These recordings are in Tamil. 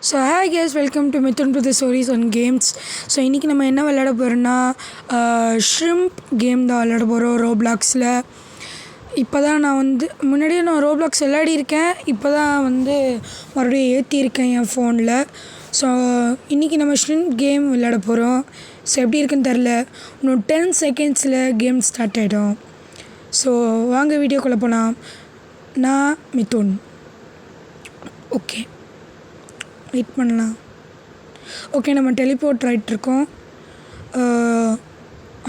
So hi guys, welcome to Mithun to the stories and games. So இன்றைக்கி நம்ம என்ன விளையாட போகிறோன்னா ஷ்ரிம்ப் கேம் தான் விளையாட போகிறோம் ரோப்ளாக்ஸில். இப்போ தான் நான் முன்னாடியே நான் ரோப்ளாக்ஸ் விளையாடியிருக்கேன். இப்போ தான் மறுபடியும் ஏற்றியிருக்கேன் என் ஃபோனில். ஸோ இன்றைக்கி நம்ம ஷ்ரிம்ப் கேம் விளையாட போகிறோம். ஸோ எப்படி இருக்குன்னு தெரில, இன்னும் 10 செகண்ட்ஸில் கேம் ஸ்டார்ட் ஆகிடும். ஸோ வாங்க வீடியோக்குள்ளே போகலாம். நான் மித்துன். ஓகே, வெயிட் பண்ணலாம். ஓகே, நம்ம டெலிபோர்ட் ஆகிட்ருக்கோம்.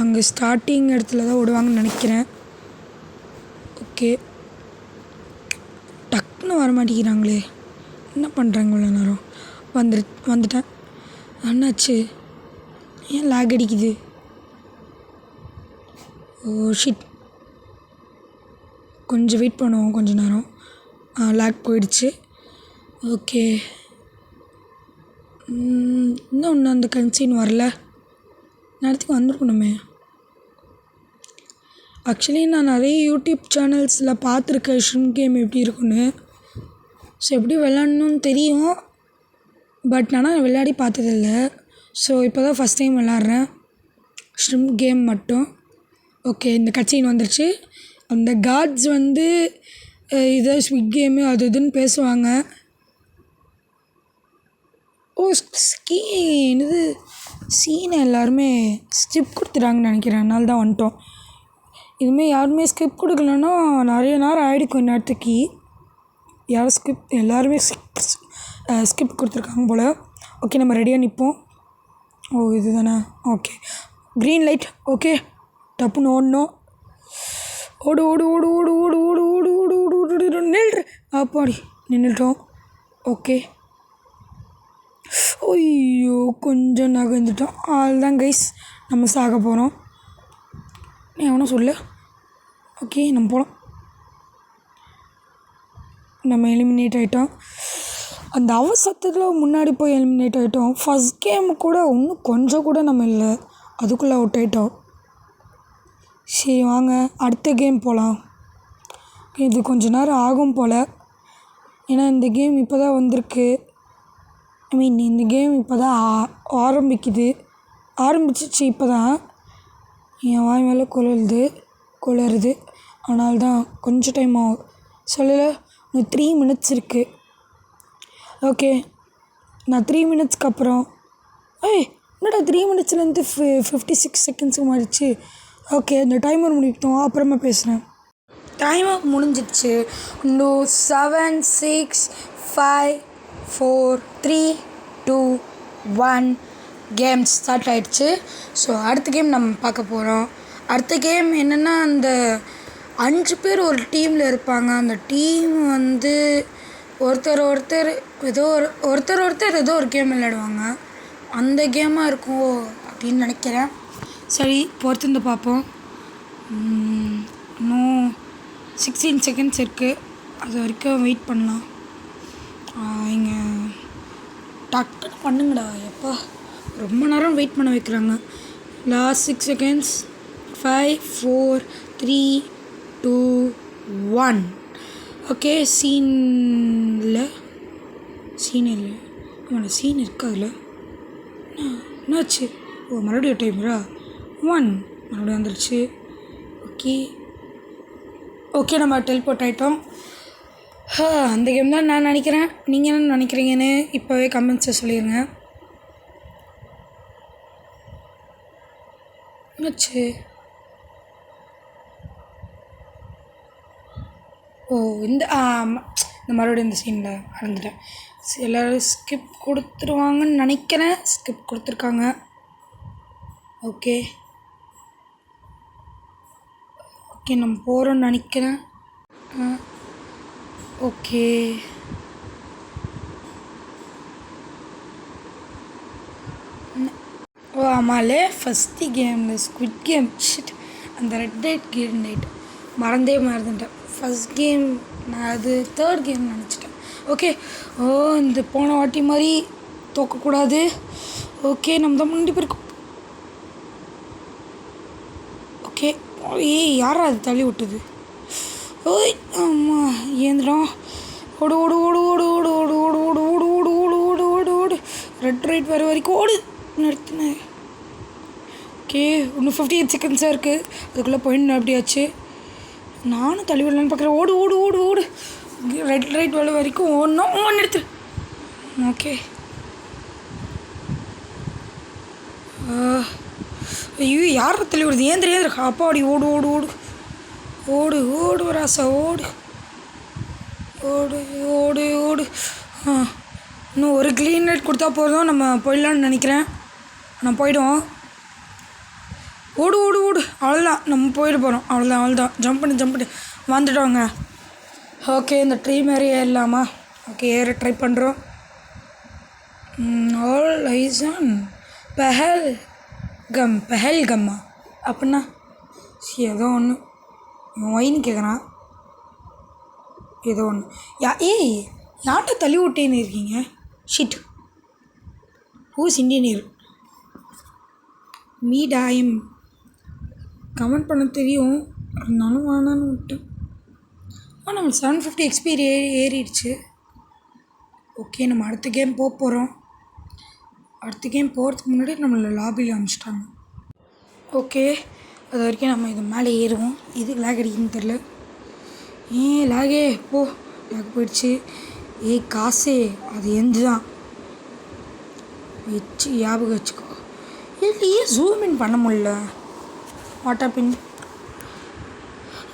அங்கே ஸ்டார்டிங் இடத்துல தான் விடுவாங்கன்னு நினைக்கிறேன். ஓகே, டக்குன்னு வர மாட்டேங்கிறாங்களே, என்ன பண்ணுறாங்க இவ்வளோ நேரம்? வந்துட்டேன். என்னாச்சு? ஏன் லேக் அடிக்குது? ஓ ஷிட், கொஞ்சம் வெயிட் பண்ணுவோம், கொஞ்சம் நேரம். லேக் போயிடுச்சு. ஓகே, இன்னும் அந்த கன்சீன் வரல. நேரத்துக்கு வந்திருக்கணுமே. ஆக்சுவலி நான் நிறைய யூடியூப் சேனல்ஸில் பார்த்துருக்கேன் ஷ்ரிம்ப் கேம் எப்படி இருக்குன்னு. ஸோ எப்படி விளாட்ணுன்னு தெரியும், பட் ஆனால் விளையாடி பார்த்ததில்ல. ஸோ இப்போ தான் ஃபஸ்ட் டைம் விளாட்றேன் ஷ்ரிம்ப் கேம் மட்டும். ஓகே, இந்த கட்சின் வந்துருச்சு. அந்த காட்ஸ் இதை ஸ்விட் கேமு அது இதுன்னு பேசுவாங்க. ஓ இது சீனை எல்லாருமே ஸ்கிப் கொடுத்துட்டாங்கன்னு நினைக்கிறேன், அதனால தான் வந்துட்டோம். இதுமாரி யாருமே ஸ்கிப் கொடுக்கலன்னா நிறைய நேரம் ஆகிடுக்கும் இந்நேரத்துக்கு. யாரும் எல்லாருமே ஸ்கிப் கொடுத்துருக்காங்க போல். ஓகே, நம்ம ரெடியாக நிற்போம். ஓ இது தானே? Okay, green light. ஓகே, டப்புன்னு ஓடணும். ஓடு ஓடு ஓடு ஓடு ஓடு ஓடு ஓடு ஓடு ஓடு ஓடு ஓடு நின்று அப்பாடி நின்றுட்டோம். ஓகே, ஐயோ கொஞ்சம் நகர்ந்துட்டோம். அதுதான் கைஸ், நம்ம சாக போகிறோம். நீ எவனும் சொல்லு. ஓகே, நம்ம போகலாம். நம்ம எலிமினேட் ஆகிட்டோம். அந்த அவசரத்தில் முன்னாடி போய் எலிமினேட் ஆகிட்டோம். ஃபஸ்ட் கேம் கூட இன்னும் கொஞ்சம் கூட நம்ம இல்லை, அதுக்குள்ளே அவுட் ஆகிட்டோம். சரி வாங்க அடுத்த கேம் போகலாம். இது கொஞ்ச நேரம் ஆகும் போல், ஏன்னா இந்த கேம் இப்போ தான் வந்திருக்கு. இந்த கேம் இப்போ தான் ஆரம்பிச்சிச்சு. இப்போ தான் என் வாய் மேலே குளருது. ஆனால் தான் கொஞ்சம் டைம் ஆகும். சொல்லலை, இன்னும் 3 மினிட்ஸ் இருக்குது. ஓகே, நான் 3 மினிட்ஸ்க்கு அப்புறம் என்னடா 3 மினிட்ஸ்லேருந்து 56 செகண்ட்ஸுக்கு மாறிடுச்சு. ஓகே, இந்த டைமர் முடிக்கிட்டோம், அப்புறமா பேசுகிறேன். டைமர் முடிஞ்சிடுச்சு. இன்னும் 7 6 5 4 3 2 1 கேம் ஸ்டார்ட் ஆகிடுச்சு. ஸோ அடுத்த கேம் நம்ம பார்க்க போகிறோம். அடுத்த கேம் என்னென்னா, அந்த 5 பேர் ஒரு டீமில் இருப்பாங்க. அந்த டீம் ஒருத்தர் ஏதோ ஒரு கேம் விளையாடுவாங்க. அந்த கேமாக இருக்கும் அப்படின்னு நினைக்கிறேன். சரி, பொறுத்திருந்து பார்ப்போம். இன்னும் 16 செகண்ட்ஸ் இருக்குது, அது வரைக்கும் வெயிட் பண்ணலாம். இங்கே டக்குன்னு பண்ணுங்கடா, எப்போ ரொம்ப நேரம் வெயிட் பண்ண வைக்கிறாங்க. Last 6 seconds. 5 4 3 2 1. ஓகே, சீன் இல்லை ஆமாம், சீன் இருக்கு அதில். என்னாச்சு? ஓ மறுபடியும் டைமரா? 1 மறுபடியும் வந்துடுச்சு. ஓகே நம்ம டெலிபோர்ட் ஆகிட்டோம். அந்த கேம் தான் நான் நினைக்கிறேன். நீங்கள் என்ன நினைக்கிறீங்கன்னு இப்போவே கமெண்ட்ஸில் சொல்லிடுங்க. என்னாச்சு? ஓ இந்த மறுபடியும் இந்த சீனில் மறந்துட்டேன். எல்லோரும் ஸ்கிப் கொடுத்துருவாங்கன்னு நினைக்கிறேன். ஸ்கிப் கொடுத்துருக்காங்க. ஓகே நம்ம போகிறோன்னு நினைக்கிறேன். ஓகே, ஓ ஆமாலே, ஃபஸ்ட்டு கேமில் ஸ்குவிட் கேம். ஷிட், அந்த ரெட் லைட் மறந்துட்டேன். ஃபஸ்ட் கேம் நான் அது 3rd கேம் நினச்சிட்டேன். ஓகே, இந்த போன வாட்டி மாதிரி தோக்கக்கூடாது. ஓகே, நம்ம தான் முன்னாடி போயிருக்கோம். ஓகே, யாரா அது தள்ளி விட்டுது? ஓய் ஆமாம், ஏந்திரம். ஓடு ஓடு ஓடு ஓடு ஓடு ஓடு ஓடு ஓடு ஓடு ஓடு ஓடு ஓடு ரெட் ரைட் வர வரைக்கும் ஓடு. நிறுத்தினேன். ஓகே, இன்னும் 58 செகண்ட்ஸாக இருக்குது. அதுக்குள்ளே பாயிண்ட் அப்படியாச்சு. நானும் தள்ளி விடலான்னு பார்க்குறேன். ஓடு ஓடு ஓடு ஓடு. ரெட் ரைட் வர வரைக்கும் ஓடணும். நிறுத்து. ஓகே. ஐயோ, யாரை தள்ளி விடுது? ஏந்திர அப்பாடி. ஓடு ஓடு ஓடு ஓடு ஓடு ராசா ஓடு ஓடு ஓடு ஓடு. இன்னும் ஒரு க்ளீன் ரைட் கொடுத்தா போதும், நம்ம போயிடலான்னு நினைக்கிறேன். நான் போயிடுவோம். ஓடு ஓடு ஓடு. அவ்வளோதான், நம்ம போயிட போகிறோம். அவ்வளோதான். ஜம்ப் பண்ணி வந்துட்டோங்க. ஓகே, இந்த ட்ரீ மாதிரி ஏறலாமா? ஓகே, ஏற ட்ரை பண்ணுறோம். ஆல் ஐஸ் ஆன் பெஹல்கம்மா அப்படின்னா ஏதோ ஒன்று. ஒயின்னு கேட்குறான். ஏதோ ஒன்று. யார்கிட்ட தள்ளி விட்டேன்னு இருக்கீங்க? ஷிட். ஹூஸ் இண்டியன் மீடாயம் கமெண்ட் பண்ண தெரியும், இருந்தாலும் வேணான்னு விட்டேன். நம்ம 750 எக்ஸ்பீரி ஏறிடுச்சு. ஓகே, நம்ம அடுத்த கேம் போகிறோம். அடுத்த கேம் போகிறதுக்கு முன்னாடி நம்மளை லாபியில் அனுப்பிச்சிட்டாங்க. ஓகே, அது வரைக்கும் நம்ம இது மேலே ஏறுவோம். இது லேக் அடிக்குன்னு தெரில. லேகே போ. லேக் போயிடுச்சு. காசே அது எந்து தான் வச்சு ஞாபகம் வச்சுக்கோ. இல்லையே ஜூம் இன் பண்ண முடியல. வாட்டாப்பின்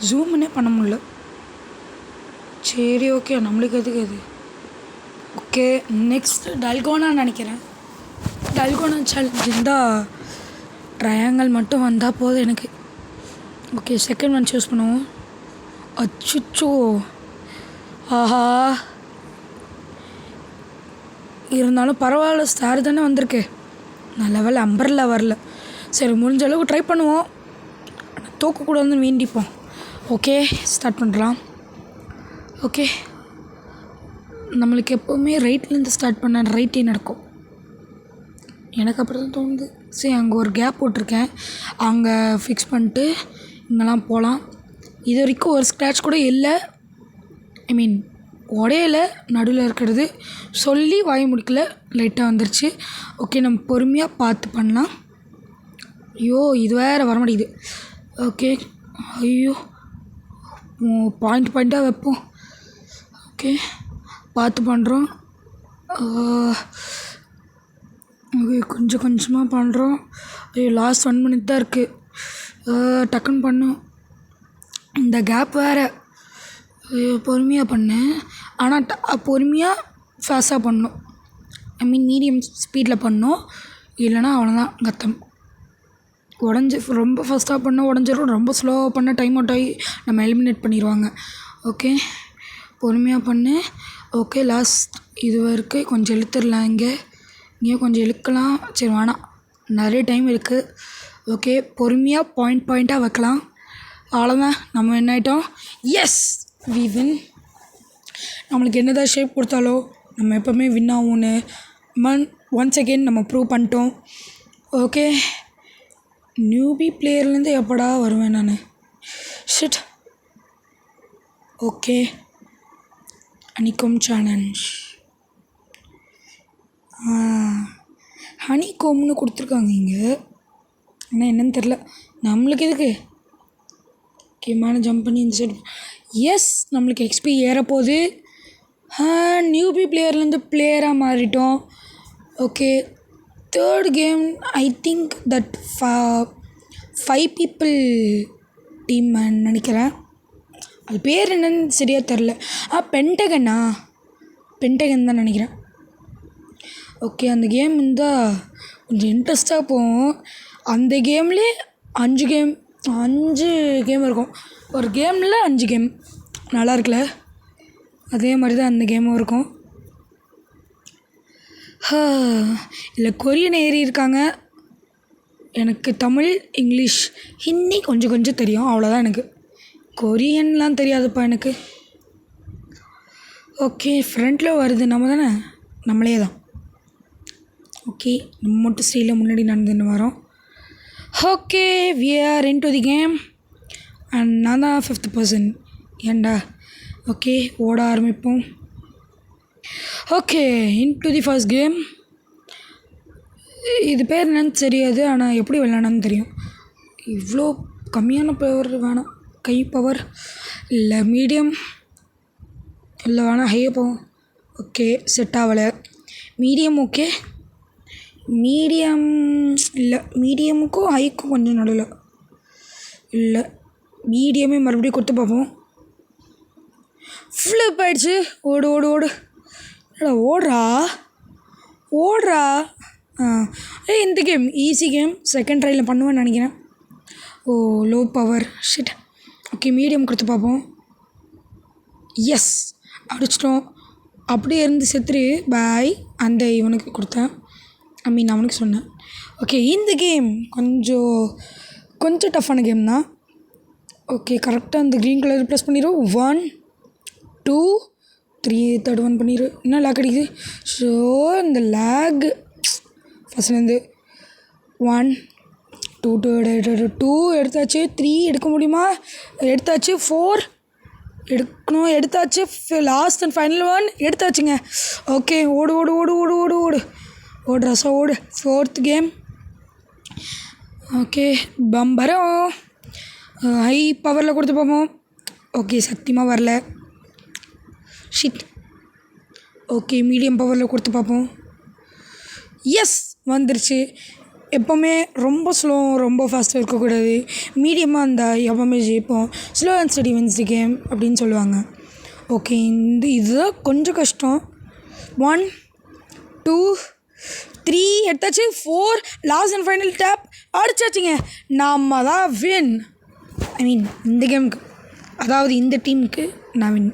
ஜூம்னே பண்ண முடியல. சரி, ஓகே, நம்மளுக்கு எதுக்கு அது. ஓகே, நெக்ஸ்ட் டல்கோனா நினைக்கிறேன். டல்கோனா சேலஞ்ச் இருந்தால் ட்ரையாங்கல் மட்டும் வந்தால் போதும் எனக்கு. ஓகே, செகண்ட் ஒன் சூஸ் பண்ணுவோம். அச்சுச்சோ, ஆஹா, இருந்தாலும் பரவாயில்ல. ஸ்டார் தானே வந்திருக்கு. நல்ல வேலை அம்பர்லா வரல. சரி, முடிஞ்ச அளவுக்கு ட்ரை பண்ணுவோம். தூக்கக்கூடாதுன்னு வேண்டிப்போம். ஓகே, ஸ்டார்ட் பண்ணுறலாம். ஓகே, நம்மளுக்கு எப்போவுமே ரைட்லேருந்து ஸ்டார்ட் பண்ண ரைட்டே நடக்கும். எனக்கு அப்படி தான் தோணுது. சரி, அங்கே ஒரு கேப் போட்டிருக்கேன். அங்கே ஃபிக்ஸ் பண்ணிட்டு இங்கெல்லாம் போகலாம். இது வரைக்கும் ஒரு ஸ்க்ராட்ச் கூட இல்லை. ஐ மீன் உடையில நடுவில் இருக்கிறது சொல்லி வாய் முடிக்கல, லைட்டாக வந்துருச்சு. ஓகே, நம்ம பொறுமையாக பார்த்து பண்ணலாம். ஐயோ, இது வேறு வர மாட்டேங்குது. ஓகே, ஐயோ, பாயிண்ட்டாக வைப்போம். ஓகே, பார்த்து பண்ணுறோம். ஓகே, கொஞ்சம் கொஞ்சமாக பண்ணுறோம். ஐயோ, லாஸ்ட் 1 minute தான் இருக்குது. டக்குன்னு பண்ணும். இந்த கேப் வேறு பொறுமையாக பண்ணேன். ஆனால் பொறுமையாக ஃபாஸ்ட்டாக பண்ணணும். ஐ மீன் மீடியம் ஸ்பீடில் பண்ணணும். இல்லைனா அவ்வளோதான் கத்தம். ரொம்ப ஃபாஸ்ட்டாக பண்ண உடஞ்சிரும். ரொம்ப ஸ்லோவாக பண்ண டைம் அவுட் ஆகி நம்ம எலிமினேட் பண்ணிடுவாங்க. ஓகே, பொறுமையாக பண்ணு. ஓகே, லாஸ்ட் இது வரைக்கும் கொஞ்சம் இழுத்துடலாம். இங்கே கொஞ்சம் இழுக்கலாம். சரி, வேணாம், நிறைய டைம் இருக்குது. ஓகே, பொறுமையாக பாயிண்ட்டாக வைக்கலாம். அவ்வளோதான், நம்ம என்ன ஆகிட்டோம். Yes, we win. நம்மளுக்கு என்ன தான் ஷேப் கொடுத்தாலோ நம்ம எப்போவுமே வின் ஆகும்னு ஒன்ஸ் அகெயின் நம்ம ப்ரூவ் பண்ணிட்டோம். ஓகே, நியூபி பிளேயர்லேருந்து எப்படா வருவேன் நான்? ஷிட். Okay, honeycomb challenge. ஹனிகோம்னு கொடுத்துருக்காங்க இங்கே. ஆனால் என்னன்னு தெரில. நம்மளுக்கு எதுக்கு? ஓகே, மேலே ஜம்ப் பண்ணி இந்த சைடு. எஸ், நம்மளுக்கு எக்ஸ்பி ஏறப்போகுது. நியூபி பிளேயர்லேருந்து பிளேயராக மாறிட்டோம். Okay, third game. I think that 5 people team நினைக்கிறேன். அது பேர் என்னன்னு சரியாக தெரில. பென்டகன் தான் நினைக்கிறேன். ஓகே, அந்த கேம் இருந்தால் கொஞ்சம் இன்ட்ரெஸ்ட்டாக போகும். அந்த கேம்லேயே 5 கேம் இருக்கும். ஒரு கேமில் 5 கேம். நல்லா இருக்குல்ல? அதே மாதிரி தான் அந்த கேமும் இருக்கும். இல்லை, கொரியன் ஏறி இருக்காங்க. எனக்கு தமிழ், இங்கிலீஷ், ஹிந்தி கொஞ்சம் தெரியும். அவ்வளோதான். எனக்கு கொரியன்லாம் தெரியாதுப்பா எனக்கு. ஓகே, ஃப்ரண்ட்டில் வருது நம்ம தானே, நம்மளே தான். ஓகே, நம்ம மட்டும் ஸ்டீலில் முன்னாடி நடந்துன்னு வரோம். Okay, we are into the game. And நான் தான் 5th person. ஏண்டா? ஓகே, ஓட ஆரம்பிப்போம். Okay, into the first game. இது பேர் என்னன்னு தெரியாது, ஆனால் எப்படி விளையாடணும்னு தெரியும். இவ்வளோ கம்மியான பவர் வேணாம். கை பவர் இல்லை, மீடியம் இல்லை, வேணாம் ஹையாக போகும். ஓகே, செட் ஆகலை. Medium okay. மீடியம் இல்லை, மீடியமுக்கும் ஹைக்கும் கொஞ்சம் நடுவில் இல்லை. மீடியமே மறுபடியும் கொடுத்து பார்ப்போம். ஃப்ளிப் ஆயிடுச்சு. ஓடு ஓடு ஓடு. ஓடுறா ஓடுறா. இந்த கேம் ஈஸி கேம், செகண்ட் ட்ரையில் பண்ணுவேன்னு நினைக்கிறேன். ஓ, low power shit. Okay, medium கொடுத்து பார்ப்போம். எஸ், அடிச்சிட்டோம். அப்படியே இருந்து செத்துரு பாய். அந்த இவனுக்கு கொடுத்தேன், அவனுக்கு சொன்னேன். ஓகே, இந்த கேம் கொஞ்சம் டஃப்பான கேம் தான். ஓகே, கரெக்டாக அந்த க்ரீன் கலர் ப்ரெஸ் பண்ணிடும். 1 2 3 தேர்ட் ஒன் பண்ணிடு. என்ன லேக் அடிக்குது? ஸோ இந்த லேக் ஃபஸ்ட்லேருந்து 1 2 2 எடுத்தாச்சு. 3 எடுக்க முடியுமா? எடுத்தாச்சு. 4 எடுக்கணும், எடுத்தாச்சு. Last and final 1 எடுத்தாச்சுங்க. ஓகே, ஓடு ஓடு ஓடு ஓடு ஓடு ஓடு ஓடு ரசா ஓடு. 4th game. ஓகே, பம்பரம் ஹை பவரில் கொடுத்து பார்ப்போம். ஓகே, சத்தியமாக வரல. ஷிட். ஓகே, மீடியம் பவரில் கொடுத்து பார்ப்போம். எஸ், வந்துருச்சு. எப்போவுமே ரொம்ப ஸ்லோ ரொம்ப ஃபாஸ்ட்டாக இருக்கக்கூடாது, மீடியமாக இருந்தால் எப்போவுமே ஜெயிப்போம். Slow and steady wins the game அப்படின்னு சொல்லுவாங்க. ஓகே, இதுதான் கொஞ்சம் கஷ்டம். 1 2 3 எடுத்தாச்சு. 4 லாஸ்ட் அண்ட் ஃபைனல் டேப் அடிச்சாச்சுங்க. நம்ம தான் வின். இந்த கேமுக்கு, அதாவது இந்த டீமுக்கு நான் வின்.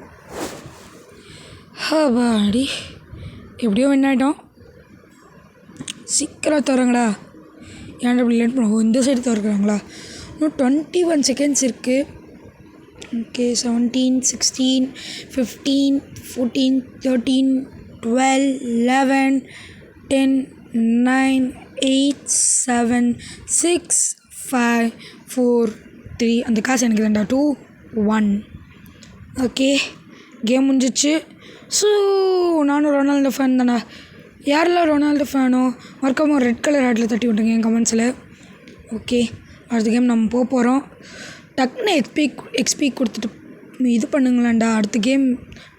பாடி எப்படியோ வின் ஆகிட்டோம். சீக்கிரம் தரங்கடா. ஏன்டா இப்படி லேட் பண்ணுவோம்? இந்த சைடு திறக்கிறாங்களா? இன்னும் 21 செகண்ட்ஸ் இருக்குது. ஓகே, 17 16 15 14 13 12 11 10 9 8 7 6 5 4 3. அந்த காசு எனக்கு தான்டா. 2 1. ஓகே, கேம் முடிஞ்சிச்சு. ஸோ நானும் ரொனால்டோ ஃபேன் தானே. யாரெல்லாம் ரொனால்டோ ஃபேனோ மறக்காமல் ரெட் கலர் ஹேட்டில் தட்டி விட்டுங்க என் கமெண்ட்ஸில். ஓகே, அடுத்த கேம் நம்ம போகிறோம். டக்குன்னு எக்ஸ்பி கொடுத்துட்டு இது பண்ணுங்களாண்டா. அடுத்த கேம்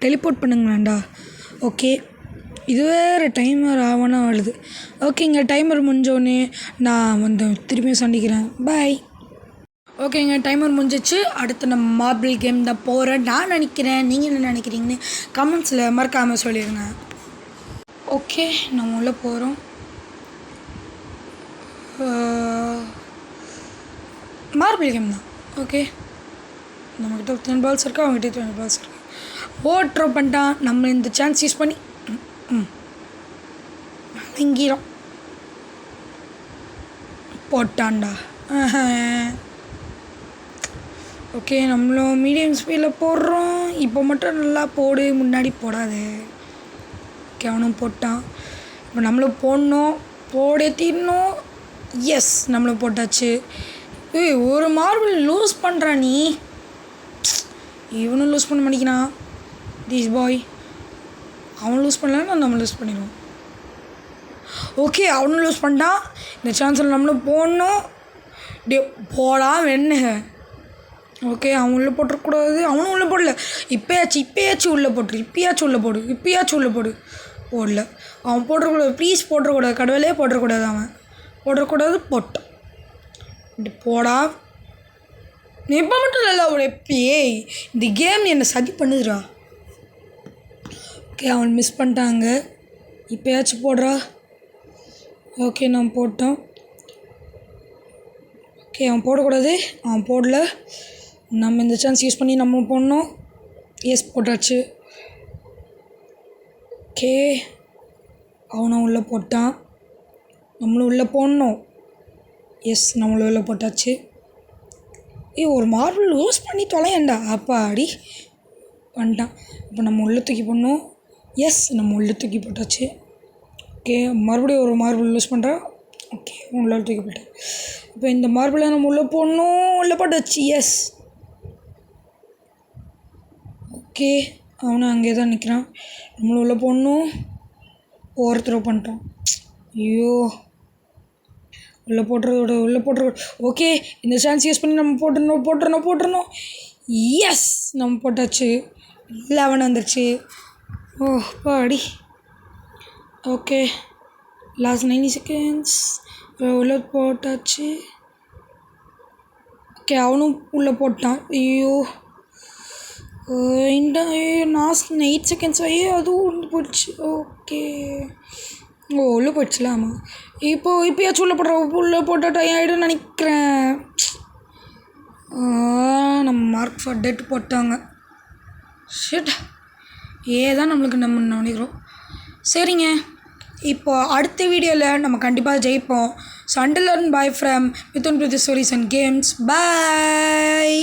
டெலிபோர்ட் பண்ணுங்களாண்டா. ஓகே, இது வேறு டைமர் ஆவனா வருது. ஓகேங்க, டைமர் முடிஞ்சோடனே நான் வந்து திரும்பியும் சந்திக்கிறேன். பாய். ஓகேங்க, டைமர் முடிஞ்சிச்சு. அடுத்து நம்ம மார்பிள் கேம் தான் போகிறேன் நான் நினைக்கிறேன். நீங்கள் என்ன நினைக்கிறீங்கன்னு கமெண்ட்ஸில் மறக்காமல் சொல்லிடுங்க. ஓகே, நம்ம உள்ளே போகிறோம். மார்பிள் கேம் தான். ஓகே, நம்மக்கிட்ட 10 பால்ஸ் இருக்கா, அவங்ககிட்ட 20 பால்ஸ் இருக்கா. ட்ரோ பண்ணிட்டான். நம்ம இந்த சான்ஸ் யூஸ் பண்ணி இங்கீரோம் போட்டான்டா. ஓகே, நம்மளும் மீடியம் ஸ்பீடில் போடுறோம். இப்போ மட்டும் நல்லா போடு, முன்னாடி போடாது. ஓகே, அவனும் போட்டான். இப்போ நம்மளும் போடணும், போடே தீரணும். எஸ், நம்மளும் போட்டாச்சு. ஒரு மார்பிள் லூஸ் பண்ணுறான் நீ. இவனும் லூஸ் பண்ண மாட்டேங்கிறான். திஸ் பாய் அவன் லூஸ் பண்ணலன்னா நம்ம லூஸ் பண்ணிடுவோம். ஓகே, அவனும் லூஸ் பண்ணிட்டான். இந்த சான்ஸில் நம்மளும் போடணும். போடா வெண்ணு. ஓகே, அவன் உள்ளே போட்டுறக்கூடாது. அவனும் உள்ளே போடல. இப்போயாச்சும் உள்ளே போட்டுரு. இப்போயாச்சும் உள்ளே போடு. போடல. அவன் போட்டுறக்கூடாது. ப்ளீஸ் போட்டுறக்கூடாது. கடவுளே போட்டுறக்கூடாது. அவன் போட்டுறக்கூடாது. போட்டான். இப்படி போடா. இப்போ மட்டும் நல்லா ஒரு எப்பயே இந்த கேம் என்னை சதி பண்ணுதுடா. ஓகே, அவன் மிஸ் பண்ணிட்டாங்க. இப்போயாச்சும் போடுறா. ஓகே, நான் போட்டோம். ஓகே, அவன் போடக்கூடாது. அவன் போடல. நம்ம இந்த சான்ஸ் யூஸ் பண்ணி நம்ம போடணும். எஸ், போட்டாச்சு. ஓகே, அவனும் உள்ளே போட்டான். நம்மளும் உள்ளே போடணும். எஸ், நம்மளும் உள்ளே போட்டாச்சு. ஒரு மார்பிள் லூஸ் பண்ணி தொலையண்டா. அப்பாடி பண்ணிட்டான். இப்போ நம்ம உள்ளே தூக்கி போடணும். எஸ், நம்ம உள்ளே தூக்கி போட்டாச்சு. ஓகே, மறுபடியும் ஒரு மார்பிள் லூஸ் பண்ணுறான். ஓகே, உள்ளே தூக்கி போட்டேன். இப்போ இந்த மார்பிளை நம்ம உள்ளே போடணும். உள்ளே போட்டாச்சு. எஸ். ஓகே, அவனும் அங்கே தான் நிற்கிறான். நம்மளும் உள்ளே போடணும். த்ரோ பண்ணிட்டோம். ஐயோ, உள்ளே போட்டுறது. ஓகே, இந்த சான்ஸ் யூஸ் பண்ணி நம்ம போட்டுறணும். எஸ், நம்ம போட்டாச்சு. 11 வந்துருச்சு. ஓ பாடி. Okay, last 90 seconds. உள்ளே போட்டாச்சு. ஓகே, அவனும் உள்ளே போட்டான். ஐயோ, இந்த லாஸ்ட் 8 செகண்ட்ஸ். ஐயோ, அதுவும் உள்ளே போயிடுச்சு. ஓகே, உள்ளே போயிடுச்சுல. ஆமாம், இப்போயாச்சும் உள்ளே போட்ட டைம் ஆகிடும்னு நினைக்கிறேன். நம்ம மார்க் ஃபார் டெட் போட்டாங்க. ஷிட், தான் நம்மளுக்கு நம்ம நினைக்கிறோம். சரிங்க, இப்போ அடுத்த வீடியோவில் நம்ம கண்டிப்பாக ஜெயிப்போம். So until and by from Mithun பிரதி ஸ்டோரிஸ் அண்ட் கேம்ஸ். பாய்.